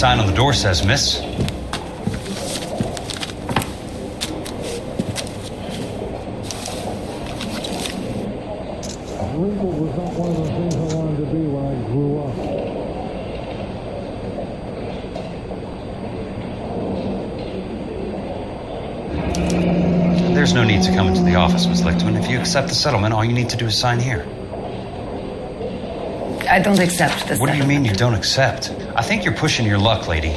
sign on the door says, miss. Legal was not one of the things I wanted to be when I grew up. There's no need to come into the office, Miss Lichtman. If you accept the settlement, all you need to do is sign here. I don't accept this. What do you mean you don't accept? I think you're pushing your luck, lady.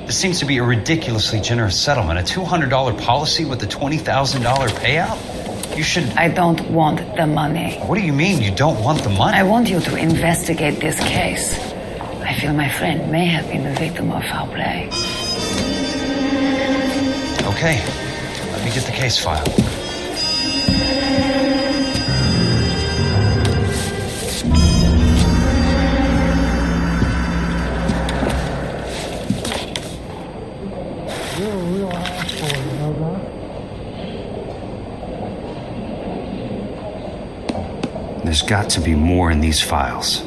This seems to be a ridiculously generous settlement. A $200 policy with a $20,000 payout? You should... I don't want the money. What do you mean you don't want the money? I want you to investigate this case. I feel my friend may have been the victim of foul play. Okay. Let me get the case file. You're a real asshole, you know that? There's got to be more in these files.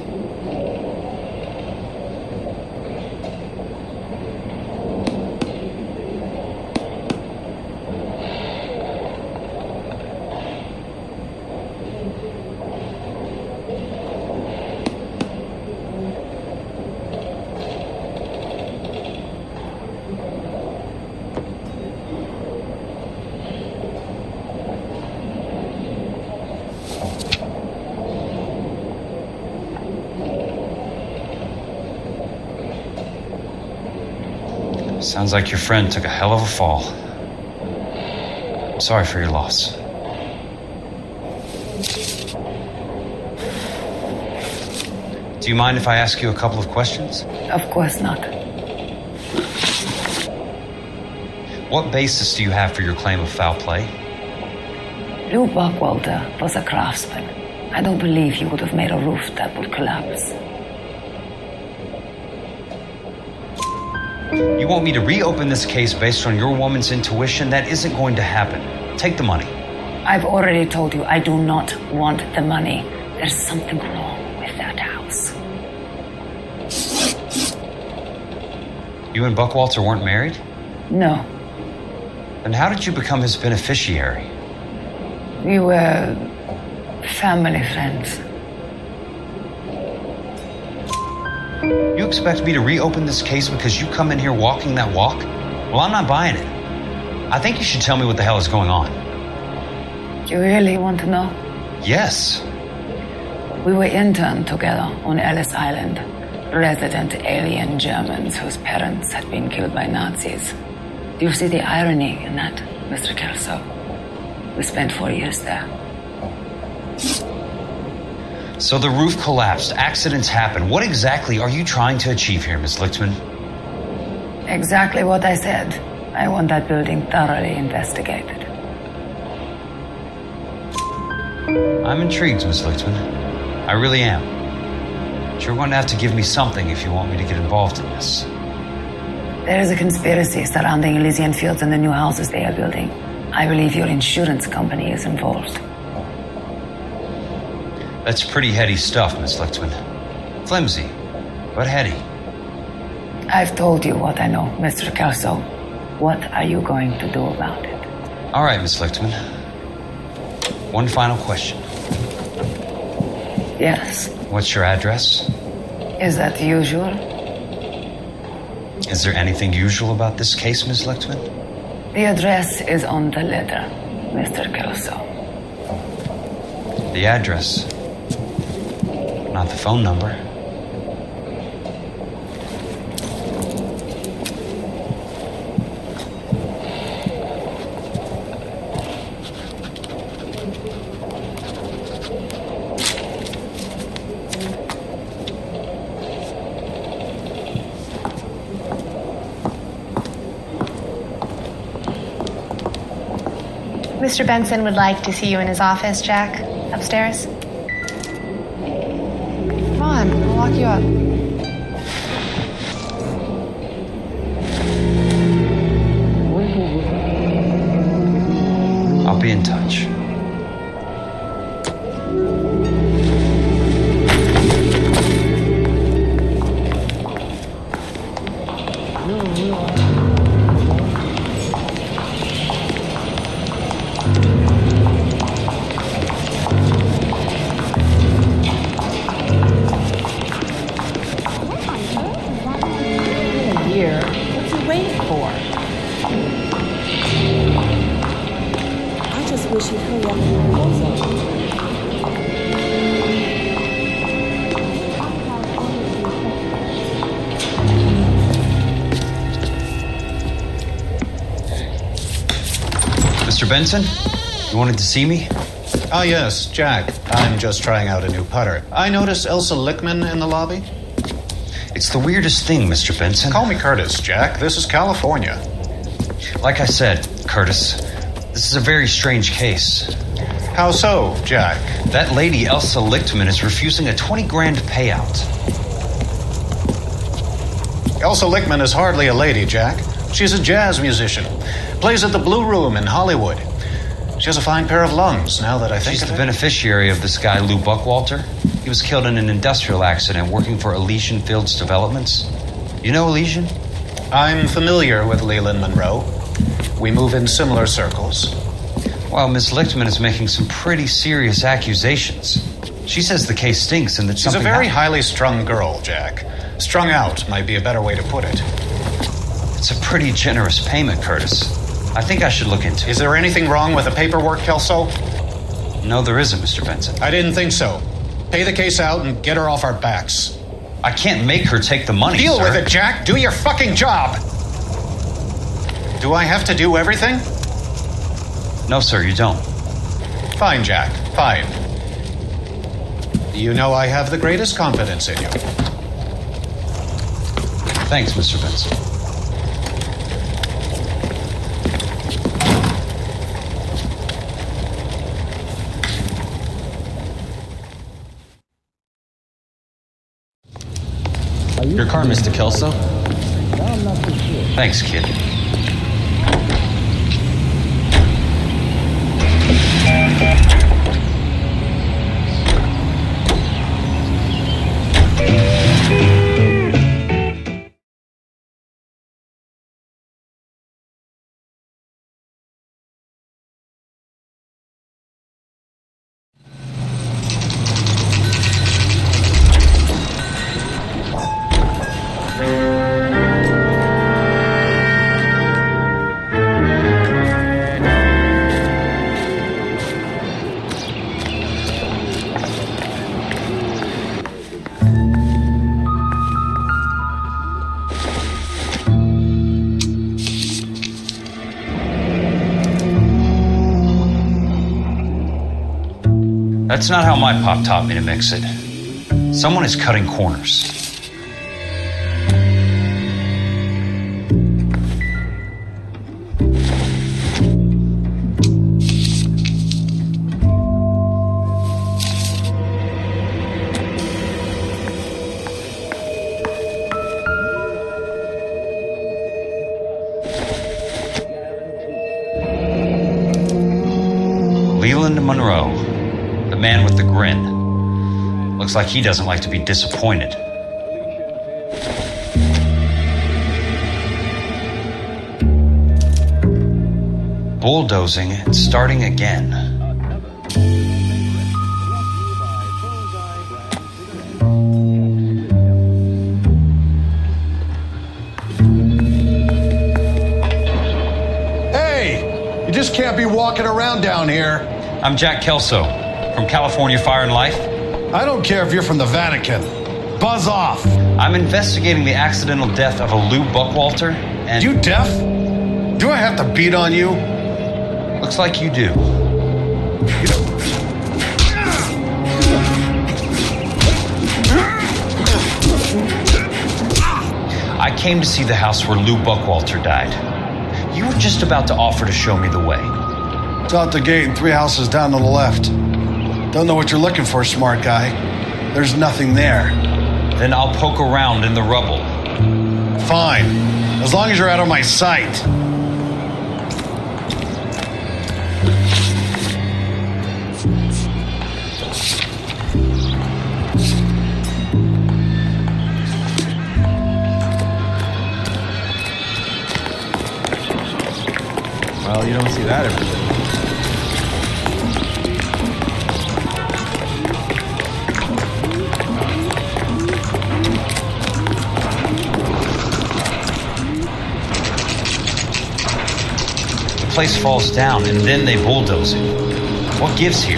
Sounds like your friend took a hell of a fall. I'm sorry for your loss. Do you mind if I ask you a couple of questions? Of course not. What basis do you have for your claim of foul play? Lou Buckwalter was a craftsman. I don't believe he would have made a roof that would collapse. You want me to reopen this case based on your woman's intuition? That isn't going to happen. Take the money. I've already told you I do not want the money. There's something wrong with that house. You and Buckwalter weren't married? No. Then how did you become his beneficiary? We were family friends. You expect me to reopen this case because you come in here walking that walk? Well, I'm not buying it. I think you should tell me what the hell is going on. You really want to know? Yes. We were interned together on Ellis Island. Resident alien Germans whose parents had been killed by Nazis. Do you see the irony in that, Mr. Kelso? We spent 4 years there. So the roof collapsed, accidents happen. What exactly are you trying to achieve here, Miss Lichtman? Exactly what I said. I want that building thoroughly investigated. I'm intrigued, Miss Lichtman. I really am. But you're going to have to give me something if you want me to get involved in this. There is a conspiracy surrounding Elysian Fields and the new houses they are building. I believe your insurance company is involved. That's pretty heady stuff, Miss Lichtman. Flimsy, but heady. I've told you what I know, Mr. Kelso. What are you going to do about it? All right, Miss Lichtman. One final question. Yes. What's your address? Is that usual? Is there anything usual about this case, Miss Lichtman? The address is on the letter, Mr. Kelso. The address, not the phone number. Mr. Benson would like to see you in his office, Jack. Upstairs. Come on, I'll lock you up. I'll be in touch. Mr. Benson, you wanted to see me? Ah, yes, Jack. I'm just trying out a new putter. I noticed Elsa Lickman in the lobby. It's the weirdest thing, Mr. Benson. Call me Curtis, Jack. This is California. Like I said, Curtis, this is a very strange case. How so, Jack? That lady, Elsa Lichtman, is refusing a 20 grand payout. Elsa Lickman is hardly a lady, Jack. She's a jazz musician. Plays at the Blue Room in Hollywood. She has a fine pair of lungs, now that I think She's of the it. beneficiary of this guy, Lou Buckwalter. He was killed in an industrial accident working for Elysian Fields Developments. You know Elysian? I'm familiar with Leland Monroe. We move in similar circles. Well, Miss Lichtman is making some pretty serious accusations. She says the case stinks and that She's a something very happened. highly strung girl, Jack. Strung out might be a better way to put it. It's a pretty generous payment, Curtis. I think I should look into it. Is there anything wrong with the paperwork, Kelso? No, there isn't, Mr. Benson. I didn't think so. Pay the case out and get her off our backs. I can't make her take the money, Deal sir. with it, Jack. Do your fucking job. Do I have to do everything? No, sir, you don't. Fine, Jack. Fine. You know I have the greatest confidence in you. Thanks, Mr. Benson. Your car, Mr. Kelso. Thanks, kid. That's not how my pop taught me to mix it. Someone is cutting corners. Leland Monroe, the man with the grin. Looks like he doesn't like to be disappointed. Bulldozing and starting again. Hey, you just can't be walking around down here. I'm Jack Kelso from California Fire and Life. I don't care if you're from the Vatican. Buzz off. I'm investigating the accidental death of a Lou Buckwalter, and You deaf? Do I have to beat on you? looks like you do. I came to see the house where Lou Buckwalter died. You were just about to offer to show me the way. It's out the gate and 3 houses down to the left. Don't know what you're looking for, smart guy. There's nothing there. Then I'll poke around in the rubble. Fine, as long as you're out of my sight. Well, you don't see that every day. The place falls down, and then they bulldoze it. What gives here?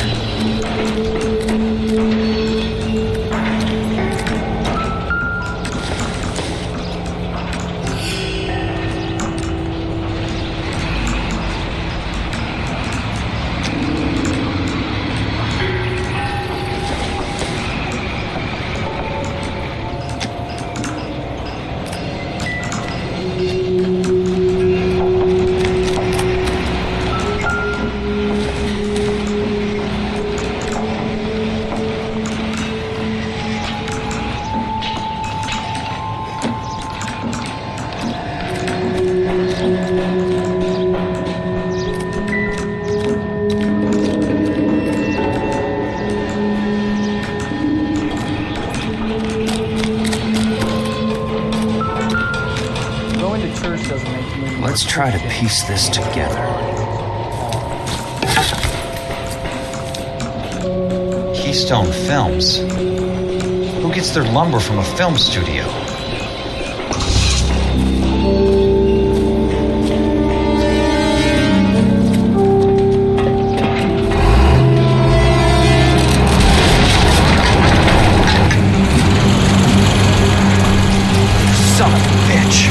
Let's try to piece this together. Keystone Films. Who gets their lumber from a film studio? Son of a bitch!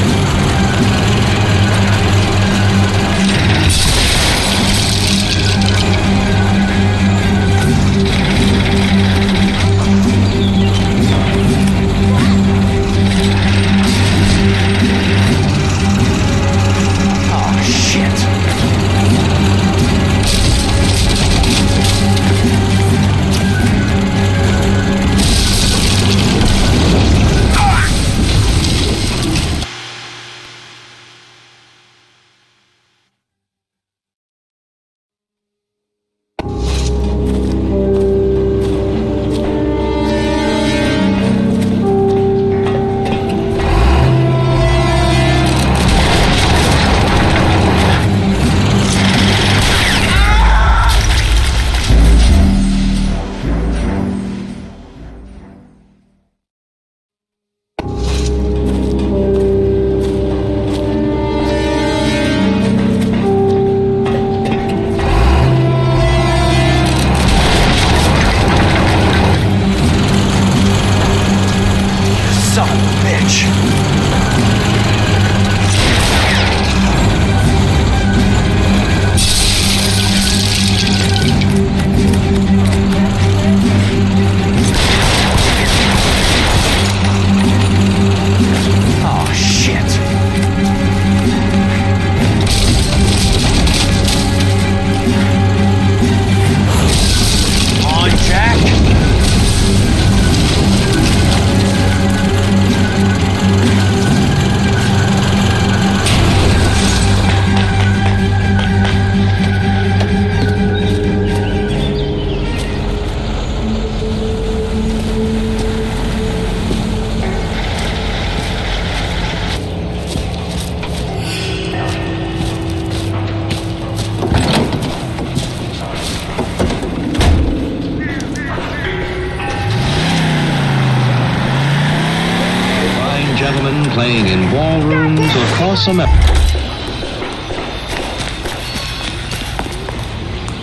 Playing in ballrooms across America.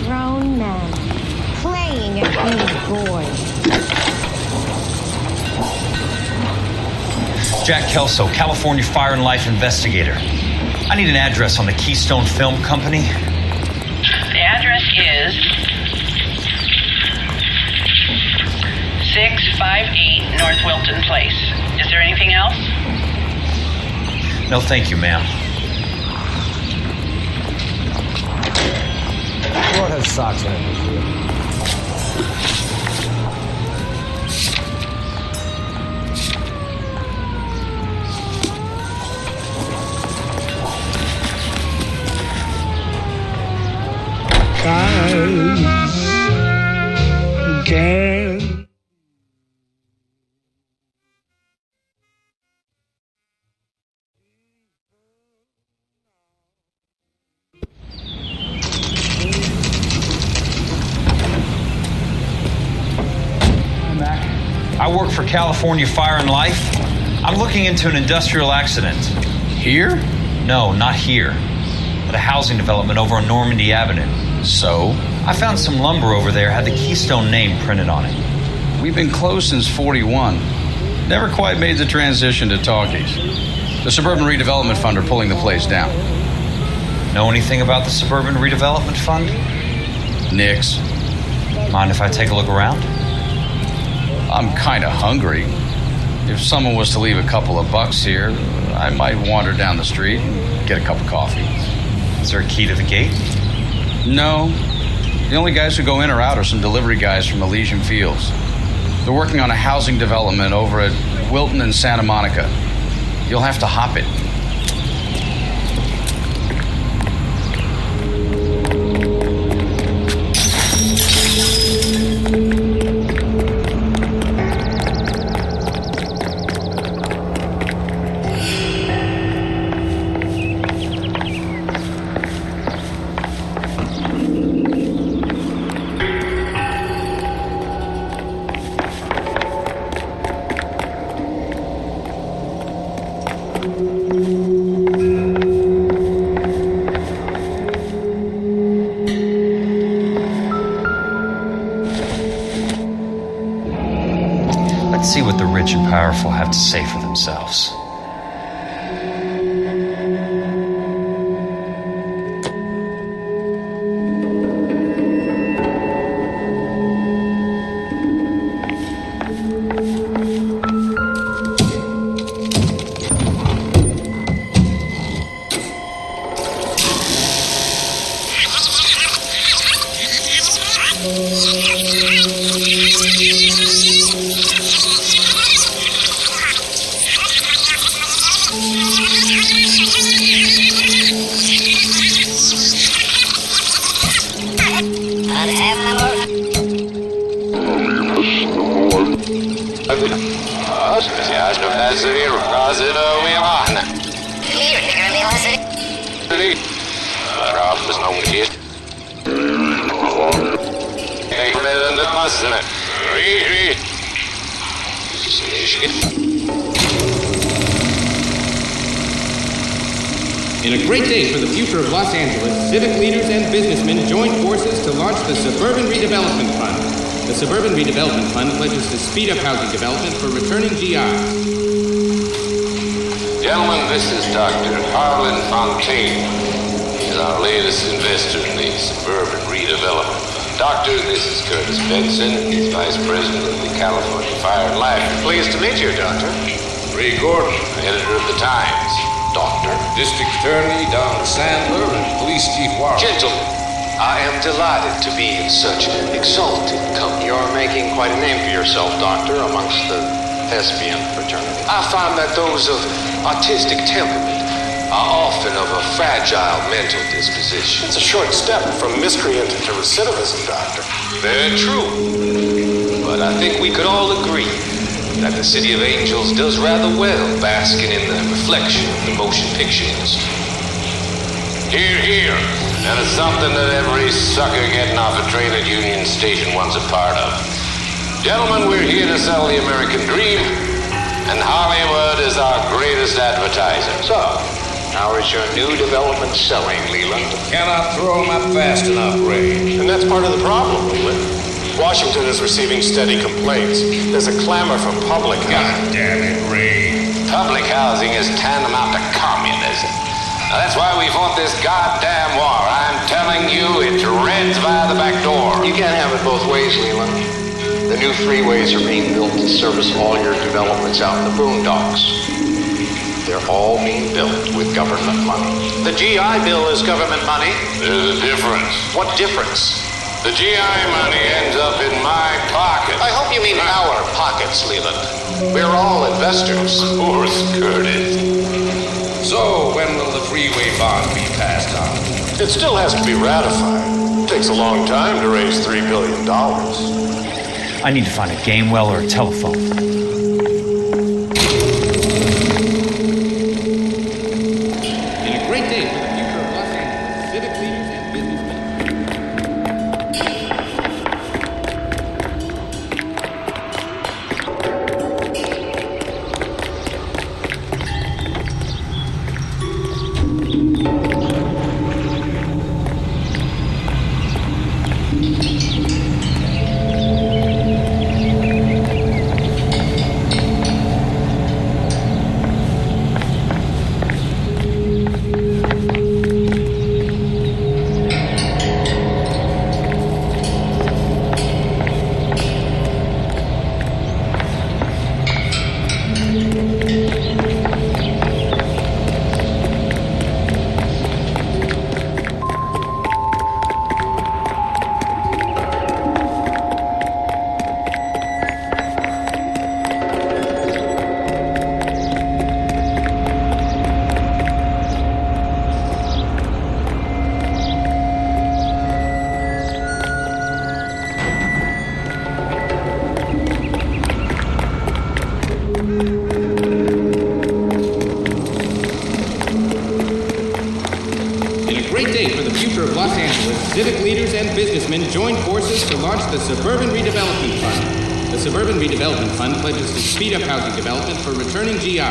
Grown men playing at these boys. Jack Kelso, California Fire and Life investigator. I need an address on the Keystone Film Company. The address is 658 North Wilton Place. Is there anything else? No, thank you, ma'am. What has socks in it? Can I work for California Fire and Life. I'm looking into an industrial accident. Here? No, not here. At a housing development over on Normandy Avenue. So? I found some lumber over there, had the Keystone name printed on it. We've been closed since 41. Never quite made the transition to talkies. The Suburban Redevelopment Fund are pulling the place down. Know anything about the Suburban Redevelopment Fund? Nix. Mind if I take a look around? I'm kind of hungry. If someone was to leave a couple of bucks here, I might wander down the street and get a cup of coffee. Is there a key to the gate? No. The only guys who go in or out are some delivery guys from Elysian Fields. They're working on a housing development over at Wilton and Santa Monica. You'll have to hop it. Let's see what the rich and powerful have to say for themselves. In a great day for the future of Los Angeles, civic leaders and businessmen joined forces to launch the Suburban Redevelopment Fund. The Suburban Redevelopment Fund pledges to speed up housing development for returning GIs. Gentlemen, this is Dr. Harlan Fontaine. He's our latest investor in the Suburban Redevelopment Fund. Doctor, this is Curtis Benson. He's Vice President of the California Fire and Life. Pleased to meet you, Doctor. Ray Gordon, editor of the Times. Doctor. District Attorney Don Sandler and Police Chief Warren. Gentlemen, I am delighted to be in such exalted company. You're making quite a name for yourself, Doctor, amongst the thespian fraternity. I find that those of artistic temperament are often of a fragile mental disposition. It's a short step from miscreant to recidivism, Doctor. Very true. But I think we could all agree that the City of Angels does rather well basking in the reflection of the motion picture industry. Hear, hear. That is something that every sucker getting off a train at Union Station wants a part of. Gentlemen, we're here to sell the American dream, and Hollywood is our greatest advertiser. So, how is your new development selling, Leland? Cannot throw them up fast enough, Ray. And that's part of the problem, Leland. Washington is receiving steady complaints. There's a clamor for public housing. God damn it, Ray. Public housing is tantamount to communism. Now, that's why we fought this goddamn war. I'm telling you, it's Reds via the back door. You can't have it both ways, Leland. The new freeways are being built to service all your developments out in the boondocks. They're all being built with government money. The GI Bill is government money. There's a difference. What difference? The GI money ends up in my pocket. I hope you mean our pockets, Leland. We're all investors. Of course, Curtis. So, when will the freeway bond be passed on? It still has to be ratified. It takes a long time to raise $3 billion. I need to find a game well or a telephone. businessmen joined forces to launch the Suburban Redevelopment Fund. The Suburban Redevelopment Fund pledges to speed up housing development for returning GIs.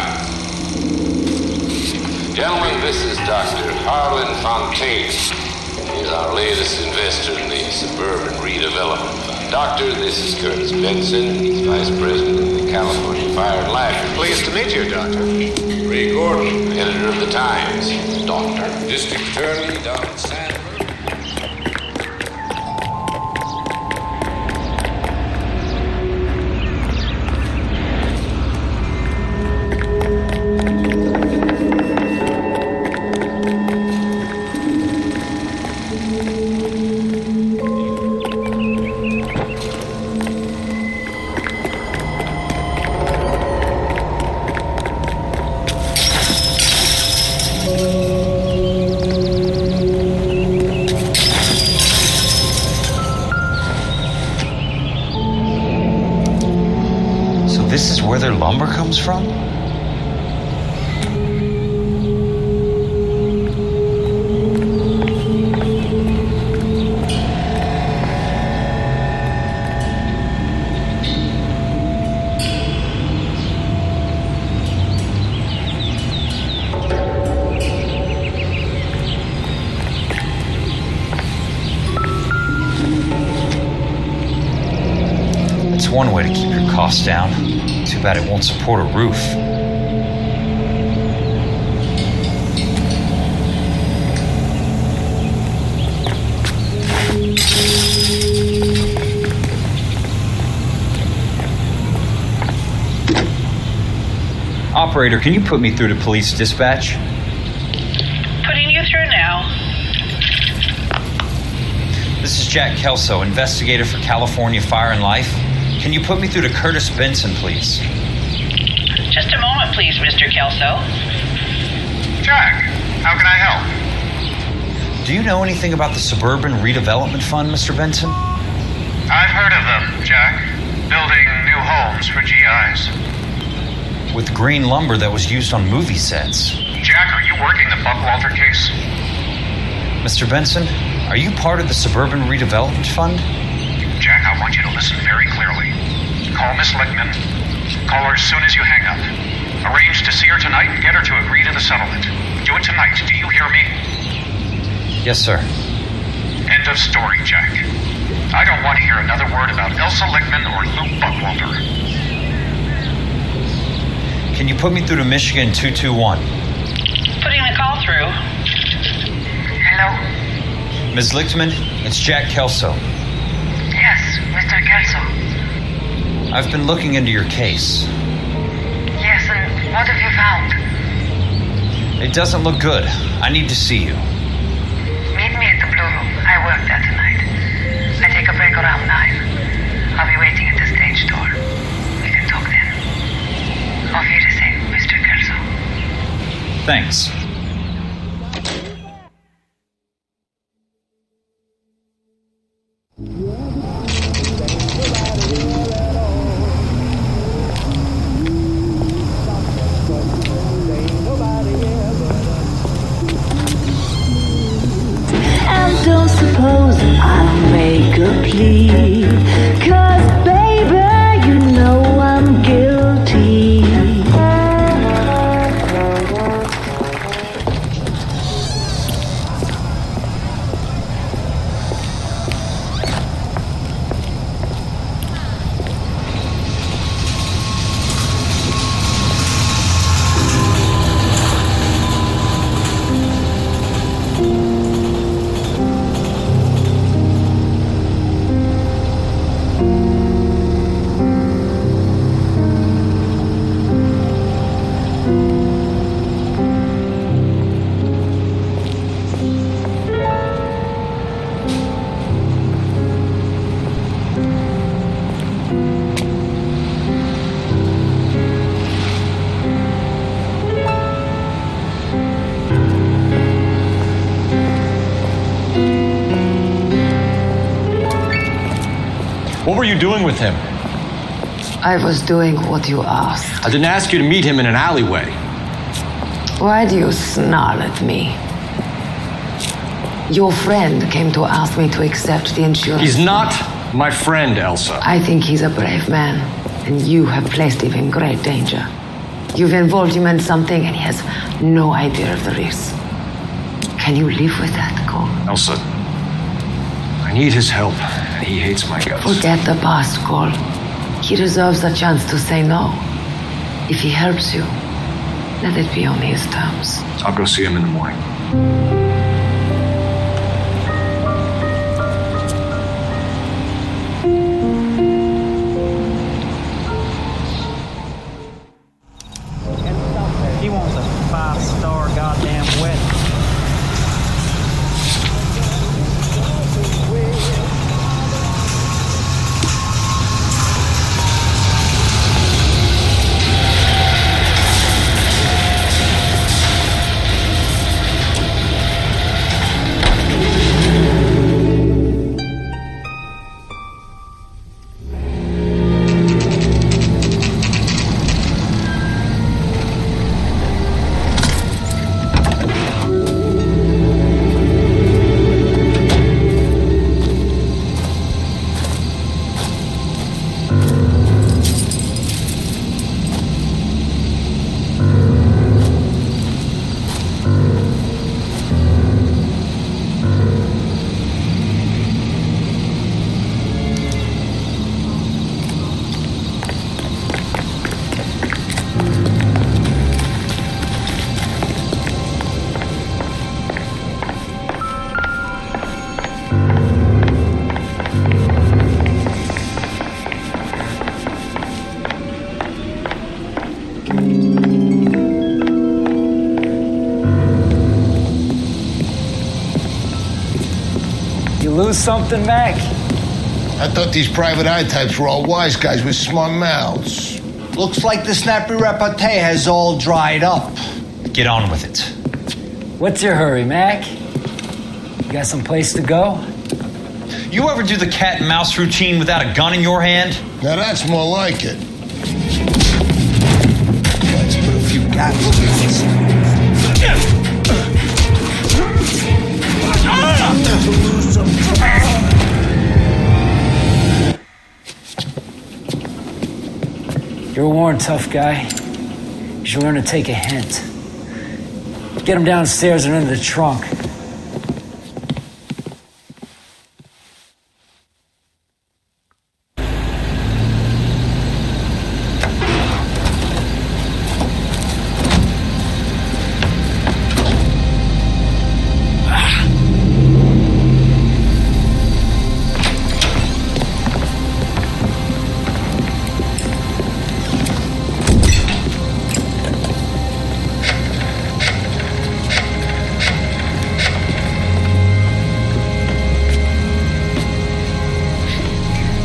Gentlemen, this is Dr. Harlan Fontaine. He's our latest investor in the Suburban Redevelopment Fund. Doctor, this is Curtis Benson. He's Vice President of the California Fire and Life. Pleased to meet you, Doctor. Ray Gordon, editor of the Times. Doctor. District Attorney Don Sandler. This is where their lumber comes from? It's one way to keep your costs down. Too bad it won't support a roof. Operator, can you put me through to police dispatch? Putting you through now. This is Jack Kelso, investigator for California Fire and Life. Can you put me through to Curtis Benson, please? Just a moment, please, Mr. Kelso. Jack, how can I help? Do you know anything about the Suburban Redevelopment Fund, Mr. Benson? I've heard of them, Jack. Building new homes for GIs. With green lumber that was used on movie sets. Jack, are you working the Buckwalter case? Mr. Benson, are you part of the Suburban Redevelopment Fund? Jack, I want you to listen very clearly. Call Miss Lickman. Call her as soon as you hang up. Arrange to see her tonight and get her to agree to the settlement. Do it tonight. Do you hear me? Yes, sir. End of story, Jack. I don't want to hear another word about Elsa Lickman or Luke Buckwalter. Can you put me through to Michigan 221? Putting the call through. Hello? Ms. Lichtman, it's Jack Kelso. Yes, Mr. Kelso. I've been looking into your case. Yes, and what have you found? It doesn't look good. I need to see you. Meet me at the Blue Room. I work there tonight. I take a break around 9. I'll be waiting at the stage door. We can talk then. Auf Wiedersehen, Mr. Kelso. Thanks. Don't suppose I'll make a plea, 'cause baby, you know I'm guilty. What were you doing with him? I was doing what you asked. I didn't ask you to meet him in an alleyway. Why do you snarl at me? Your friend came to ask me to accept the insurance. He's not my friend, Elsa. I think he's a brave man, and you have placed him in great danger. You've involved him in something, and he has no idea of the risks. Can you live with that, Cole? Elsa, I need his help, and he hates my guts. Forget the past, Cole. He deserves a chance to say no. If he helps you, let it be on his terms. I'll go see him in the morning. He wants a 5-star goddamn wedding. Lose something, Mac? I thought these private eye types were all wise guys with smart mouths. Looks like the snappy repartee has all dried up. Get on with it. What's your hurry, Mac? You got some place to go? You ever do the cat and mouse routine without a gun in your hand? Now that's more like it. Let's put a few gaps in this. You're a worn, tough guy. You should learn to take a hint. Get him downstairs and into the trunk.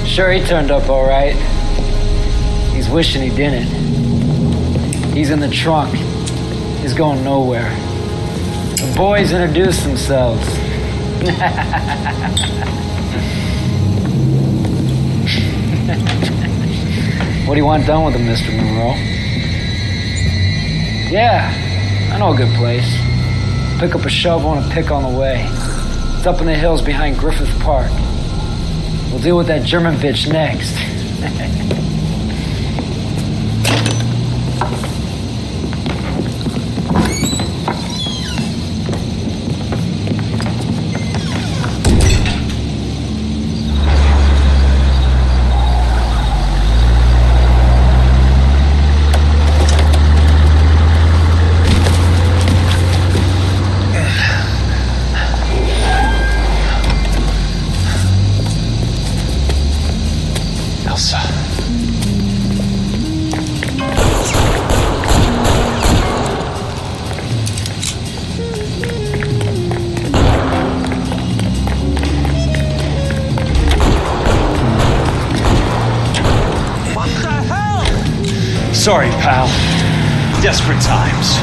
Sure, he turned up all right. He's wishing he didn't. He's in the trunk. He's going nowhere. The boys introduced themselves. What do you want done with him, Mr. Monroe? Yeah, I know a good place. Pick up a shovel and a pick on the way. It's up in the hills behind Griffith Park. We'll deal with that German bitch next. Sorry, pal. Desperate times.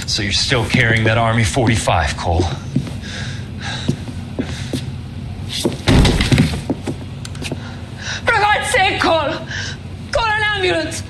So you're still carrying that Army 45, Cole? For God's sake, Cole! Call an ambulance!